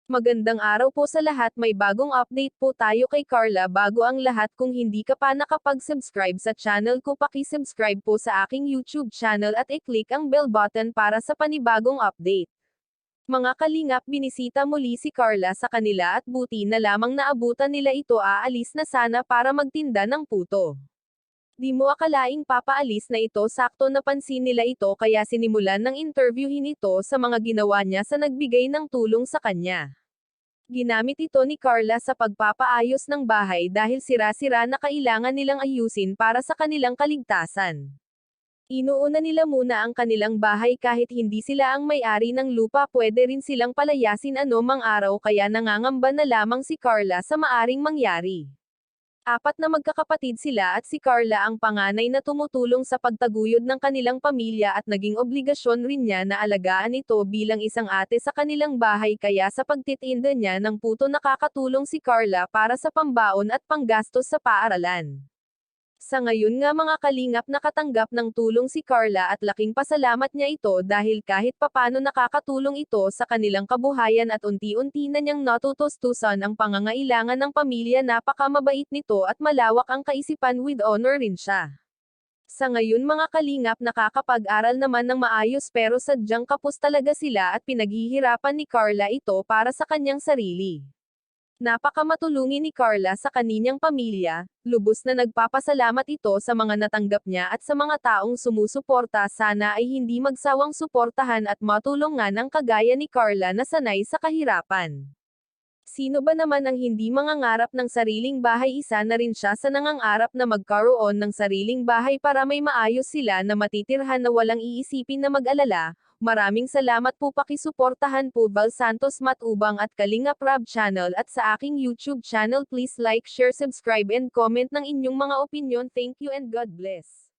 Magandang araw po sa lahat, may bagong update po tayo kay Carla. Bago ang lahat, kung hindi ka pa nakapag-subscribe sa channel ko, paki-subscribe po sa aking YouTube channel at i-click ang bell button para sa panibagong update. Mga kalingap, binisita muli si Carla sa kanila at buti na lamang naabutan nila ito. Aalis na sana para magtinda ng puto. Di mo akalaing papaalis na ito, sakto napansin nila ito kaya sinimulan ng interviewin ito sa mga ginawa niya sa nagbigay ng tulong sa kanya. Ginamit ito ni Carla sa pagpapaayos ng bahay dahil sira-sira na kailangan nilang ayusin para sa kanilang kaligtasan. Inuuna nila muna ang kanilang bahay kahit hindi sila ang may-ari ng lupa, pwede rin silang palayasin anumang araw, kaya nangangamba na lamang si Carla sa maaring mangyari. Apat na magkakapatid sila at si Carla ang panganay na tumutulong sa pagtaguyod ng kanilang pamilya at naging obligasyon rin niya na alagaan ito bilang isang ate sa kanilang bahay, kaya sa pagtitinda niya ng puto nakakatulong si Carla para sa pambaon at panggastos sa paaralan. Sa ngayon nga mga kalingap, nakatanggap ng tulong si Carla at laking pasalamat niya ito dahil kahit papano nakakatulong ito sa kanilang kabuhayan at unti-unti na niyang natutustusan ang pangangailangan ng pamilya. Napakamabait nito at malawak ang kaisipan, with honor rin siya. Sa ngayon mga kalingap, nakakapag-aral naman ng maayos, pero sadyang kapos talaga sila at pinaghihirapan ni Carla ito para sa kanyang sarili. Napakamatulungin ni Carla sa kaninyang pamilya, lubos na nagpapasalamat ito sa mga natanggap niya at sa mga taong sumusuporta. Sana ay hindi magsawang suportahan at matulungan ang kagaya ni Carla na sanay sa kahirapan. Sino ba naman ang hindi mangangarap ng sariling bahay? Isa na rin siya sa nangangarap na magkaroon ng sariling bahay para may maayos sila na matitirhan na walang iisipin na mag-alala. Maraming salamat po, pakisuportahan po Val Santos Matubang at Kalingap Rab channel at sa aking YouTube channel. Please like, share, subscribe and comment ng inyong mga opinion. Thank you and God bless.